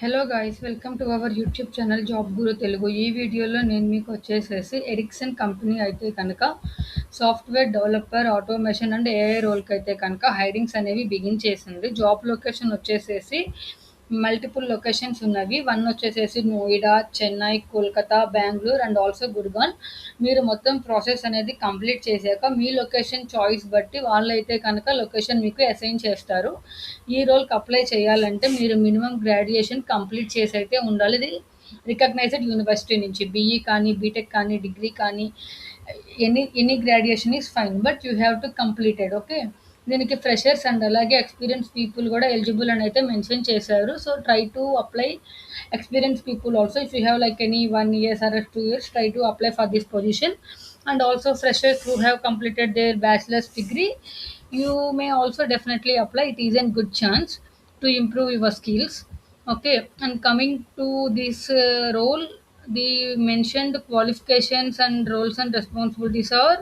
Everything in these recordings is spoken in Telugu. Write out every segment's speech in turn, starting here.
Hello guys, welcome to our YouTube channel job guru Telugu. ఈ వీడియోలో నేను మీకు వచ్చేసేసి ఎరిక్సన్ కంపెనీ అయితే కనుక software developer automation and AI రోల్కి అయితే కనుక హైరింగ్స్ అనేవి బిగిన్ చేసింది. జాబ్ లొకేషన్ వచ్చేసేసి మల్టిపుల్ లొకేషన్స్ ఉన్నవి. వన్ వచ్చేసేసి నోయిడా, చెన్నై, కోల్కతా, బెంగళూరు అండ్ ఆల్సో గుర్గాన్. మీరు మొత్తం ప్రాసెస్ అనేది కంప్లీట్ చేశాక మీ లొకేషన్ చాయిస్ బట్టి వాళ్ళైతే కనుక లొకేషన్ మీకు అసైన్ చేస్తారు. ఈ రోల్కి అప్లై చేయాలంటే మీరు మినిమం గ్రాడ్యుయేషన్ కంప్లీట్ చేసి అయితే ఉండాలి. ఇది రికగ్నైజ్డ్ యూనివర్సిటీ నుంచి బీఈ కానీ, బీటెక్ కానీ, డిగ్రీ కానీ, any graduation is fine, but you have to completed. Okay, దీనికి ఫ్రెషర్స్ అండ్ అలాగే ఎక్స్పీరియన్స్ పీపుల్ కూడా ఎలిజిబుల్ అని అయితే మెన్షన్ చేశారు. So try to apply experience people also. If you have like any 1 year or 2 years, try to apply for this position. And also freshers who have completed their bachelor's degree, you may also definitely apply. It is a good chance to improve your skills. Okay, and coming to this role, the mentioned qualifications and roles and responsibilities are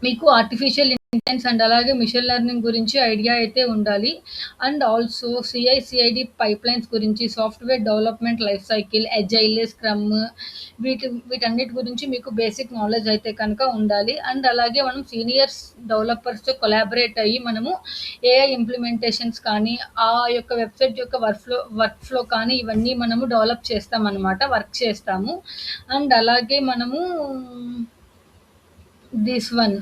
మీకు ఆర్టిఫిషియల్ ఇంటెలిజెన్స్ అండ్ అలాగే మిషన్ లెర్నింగ్ గురించి ఐడియా అయితే ఉండాలి. అండ్ ఆల్సో సిఐసిఐడి పైప్లైన్స్ గురించి, software development life cycle, agile, scrum, వీటన్నిటి గురించి మీకు బేసిక్ నాలెడ్జ్ అయితే కనుక ఉండాలి. అండ్ అలాగే మనం సీనియర్స్ డెవలపర్స్తో కొలాబరేట్ అయ్యి మనము ఏఐ ఇంప్లిమెంటేషన్స్ కానీ, ఆ యొక్క వెబ్సైట్ యొక్క వర్క్ ఫ్లో కానీ ఇవన్నీ మనము డెవలప్ చేస్తామన్నమాట, వర్క్ చేస్తాము. అండ్ అలాగే మనము దిస్ వన్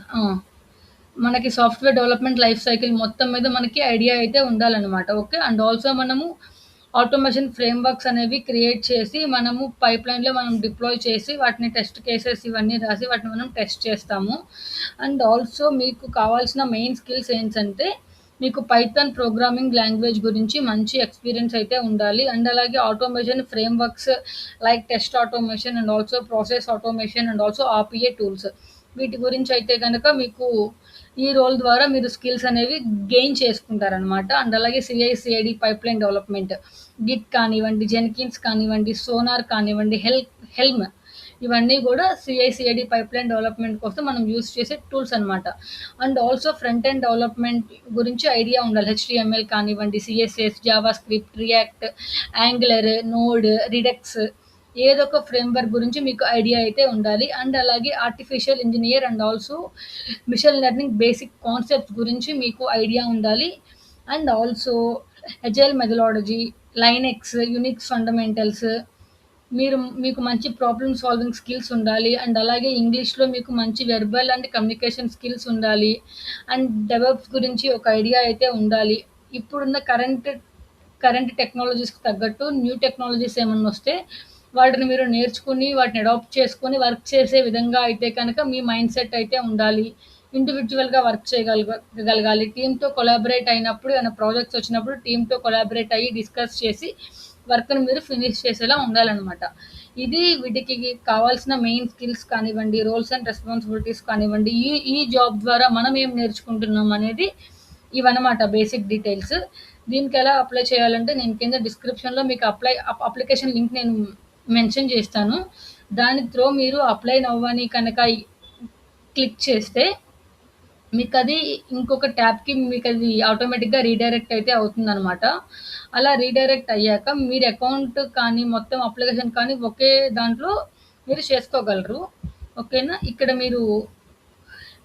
మనకి సాఫ్ట్వేర్ డెవలప్మెంట్ లైఫ్ సైకిల్ మొత్తం మీద మనకి ఐడియా అయితే ఉండాలన్నమాట. ఓకే, అండ్ ఆల్సో మనము ఆటోమేషన్ ఫ్రేమ్వర్క్స్ అనేవి క్రియేట్ చేసి మనము పైప్లైన్లో మనం డిప్లాయ్ చేసి వాటిని టెస్ట్ కేసెస్ ఇవన్నీ రాసి వాటిని మనం టెస్ట్ చేస్తాము. అండ్ ఆల్సో మీకు కావాల్సిన మెయిన్ స్కిల్స్ ఏంటంటే మీకు పైథాన్ ప్రోగ్రామింగ్ లాంగ్వేజ్ గురించి మంచి ఎక్స్పీరియన్స్ అయితే ఉండాలి. అండ్ అలాగే automation frameworks like test automation and also process automation and also RPA tools, వీటి గురించి అయితే కనుక మీకు ఈ రోల్ ద్వారా మీరు స్కిల్స్ అనేవి గెయిన్ చేసుకుంటారనమాట. అండ్ అలాగే సిఐసిఐడి పైప్లైన్ డెవలప్మెంట్, గిట్ కానివ్వండి, జెన్కిన్స్ కానివ్వండి, సోనార్ కానివ్వండి, హెల్మ్, ఇవన్నీ కూడా సిఐసిఐడి పైప్లైన్ డెవలప్మెంట్ కోసం మనం యూస్ చేసే టూల్స్ అనమాట. And also front end development గురించి ఐడియా ఉండాలి. హెచ్టిఎంఎల్ కానివ్వండి, CSS, Java script, react, angular, node, redux, ఏదో ఒక ఫ్రేమ్వర్క్ గురించి మీకు ఐడియా అయితే ఉండాలి. అండ్ అలాగే artificial engineer and also machine learning basic concepts గురించి మీకు ఐడియా ఉండాలి. And also agile methodology, linux, unix fundamentals, మీకు మంచి ప్రాబ్లమ్ సాల్వింగ్ స్కిల్స్ ఉండాలి. అండ్ అలాగే ఇంగ్లీష్లో మీకు మంచి వెర్బల్ అండ్ కమ్యూనికేషన్ స్కిల్స్ ఉండాలి. అండ్ డెవలప్స్ గురించి ఒక ఐడియా అయితే ఉండాలి. ఇప్పుడున్న కరెంట్ టెక్నాలజీస్కి తగ్గట్టు న్యూ టెక్నాలజీస్ ఏమన్నా వస్తే వాటిని మీరు నేర్చుకుని వాటిని అడాప్ట్ చేసుకొని వర్క్ చేసే విధంగా అయితే కనుక మీ మైండ్ సెట్ అయితే ఉండాలి. ఇండివిజువల్గా వర్క్ చేయగలగాలి. టీంతో కొలాబరేట్ అయినప్పుడు, ఏమైనా ప్రాజెక్ట్స్ వచ్చినప్పుడు టీంతో కొలాబరేట్ అయ్యి డిస్కస్ చేసి వర్క్ని మీరు ఫినిష్ చేసేలా ఉండాలన్నమాట. ఇది వీటికి కావాల్సిన మెయిన్ స్కిల్స్ కానివ్వండి, రోల్స్ అండ్ రెస్పాన్సిబిలిటీస్ కానివ్వండి, ఈ జాబ్ ద్వారా మనం ఏం నేర్చుకుంటున్నాం అనేది ఇవన్నమాట బేసిక్ డీటెయిల్స్. దీనికి ఎలా అప్లై చేయాలంటే నేను కింద డిస్క్రిప్షన్లో మీకు అప్లికేషన్ లింక్ నేను మెన్షన్ చేస్తాను. దాని త్రో మీరు అప్లై అవ్వని కనుక క్లిక్ చేస్తే మీకు అది ఇంకొక ట్యాబ్కి మీకు అది ఆటోమేటిక్గా రీడైరెక్ట్ అయితే అవుతుందన్నమాట. అలా రీడైరెక్ట్ అయ్యాక మీరు అకౌంట్ కానీ మొత్తం అప్లికేషన్ కానీ ఒకే దాంట్లో మీరు చేసుకోగలరు. ఓకేనా, ఇక్కడ మీరు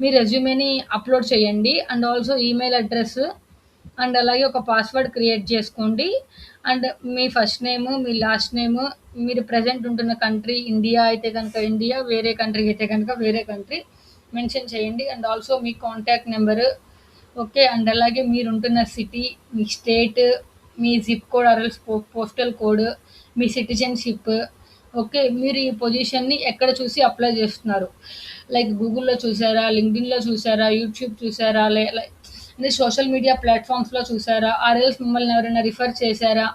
మీ రెజ్యూమేని అప్లోడ్ చేయండి. And also email address and అలాగే ఒక పాస్వర్డ్ క్రియేట్ చేసుకోండి. And me first name, me last name, మీరు ప్రజెంట్ ఉంటున్న కంట్రీ ఇండియా అయితే కనుక ఇండియా, వేరే కంట్రీ అయితే కనుక వేరే కంట్రీ మెన్షన్ చేయండి. And also me contact number, okay, and అలాగే మీరు ఉంటున్న సిటీ, మీ స్టేట్, మీ జిప్ కోడ్ ఆర్ఎల్స్ పోస్టల్ కోడ్, మీ సిటిజన్షిప్. ఓకే, మీరు ఈ పొజిషన్ని ఎక్కడ చూసి అప్లై చేస్తున్నారు, లైక్ గూగుల్లో చూసారా, లింక్డ్ఇన్లో చూసారా, యూట్యూబ్ చూసారా, అంటే సోషల్ మీడియా ప్లాట్ఫామ్స్లో చూసారా, ఆర్ఎల్స్ మిమ్మల్ని ఎవరైనా రిఫర్ చేశారా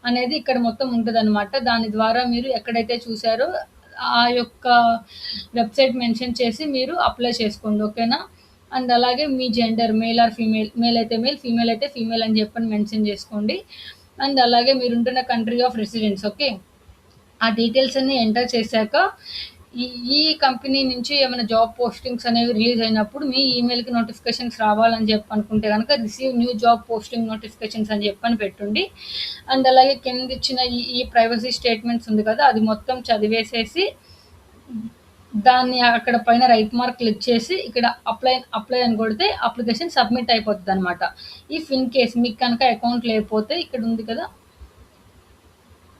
అనేది ఇక్కడ మొత్తం ఉంటుందన్నమాట. దాని ద్వారా మీరు ఎక్కడైతే చూసారో ఆ యొక్క వెబ్సైట్ మెన్షన్ చేసి మీరు అప్లై చేసుకోండి. ఓకేనా, అండ్ అలాగే మీ gender male or female, male అయితే మేల్, ఫీమేల్ అయితే ఫీమేల్ అని చెప్పని మెన్షన్ చేసుకోండి. అండ్ అలాగే మీరు ఉంటున్న కంట్రీ ఆఫ్ రెసిడెన్స్. ఓకే, ఆ డీటెయిల్స్ అన్ని ఎంటర్ చేశాక ఈ ఈ కంపెనీ నుంచి ఏమైనా జాబ్ పోస్టింగ్స్ అనేవి రిలీజ్ అయినప్పుడు మీ ఈమెయిల్‌కి నోటిఫికేషన్స్ రావాలని చెప్పి అనుకుంటే గనక receive new job posting notifications అని చెప్పని పెట్టుండి. అండ్ అలాగే కిందిచ్చిన ఈ ఈ ప్రైవసీ స్టేట్మెంట్స్ ఉంది కదా! అది మొత్తం చదివేసేసి దాన్ని అక్కడ పైన రైట్ మార్క్ క్లిక్ చేసి ఇక్కడ అప్లై అని కొడితే అప్లికేషన్ సబ్మిట్ అయిపోతదనమాట. ఇఫ్ ఇన్ కేస్ మీకు కనుక అకౌంట్ లేకపోతే ఇక్కడ ఉంది కదా!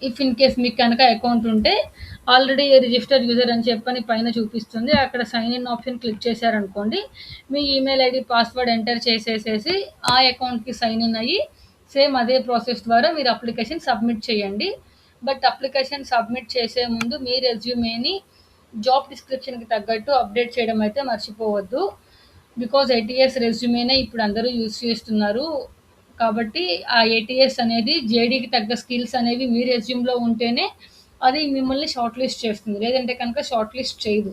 ఇఫ్ ఇన్ కేస్ మీకు కనుక అకౌంట్ ఉంటే ఆల్రెడీ రిజిస్టర్డ్ యూజర్ అని చెప్పని పైన చూపిస్తుంది. అక్కడ సైన్ ఇన్ ఆప్షన్ క్లిక్ చేశారనుకోండి, మీ ఈమెయిల్ ఐడీ, పాస్వర్డ్ ఎంటర్ చేసేసేసి ఆ అకౌంట్‌కి సైన్ ఇన్ అయ్యి సేమ్ అదే ప్రాసెస్ ద్వారా మీరు అప్లికేషన్ సబ్మిట్ చేయండి. బట్ అప్లికేషన్ సబ్మిట్ చేసే ముందు మీ రెజ్యూమేని జాబ్ డిస్క్రిప్షన్‌కి తగ్గట్టు అప్డేట్ చేయడం అయితే మర్చిపోవద్దు. బికాజ్ ఏటీఎస్ రెజ్యూమేనే ఇప్పుడు అందరూ యూజ్ చేస్తున్నారు. కాబట్టి ఆ ఏటీఎస్ అనేది జేడీకి తగ్గ స్కిల్స్ అనేవి మీ రెజ్యూమ్‌లో ఉంటేనే అది మిమ్మల్ని షార్ట్ లిస్ట్ చేస్తుంది. లేదంటే కనుక షార్ట్ లిస్ట్ చేయదు.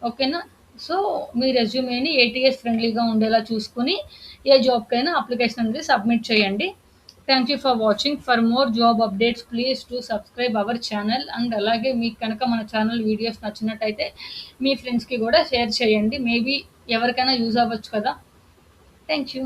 ఓకేనా? సో, మీ రెజ్యూమేని ఏటీఎస్ ఫ్రెండ్లీగా ఉండేలా చూసుకొని ఏ జాబ్‌కైనా అప్లికేషన్ అనేది సబ్మిట్ చేయండి. Thank you for watching. For more job updates please do subscribe our channel. And అలాగే మీకు కనుక మన ఛానల్ వీడియోస్ నచ్చినట్టయితే మీ ఫ్రెండ్స్‌కి కూడా షేర్ చేయండి. మేబీ ఎవరికైనా యూజ్ అవ్వచ్చు కదా! Thank you.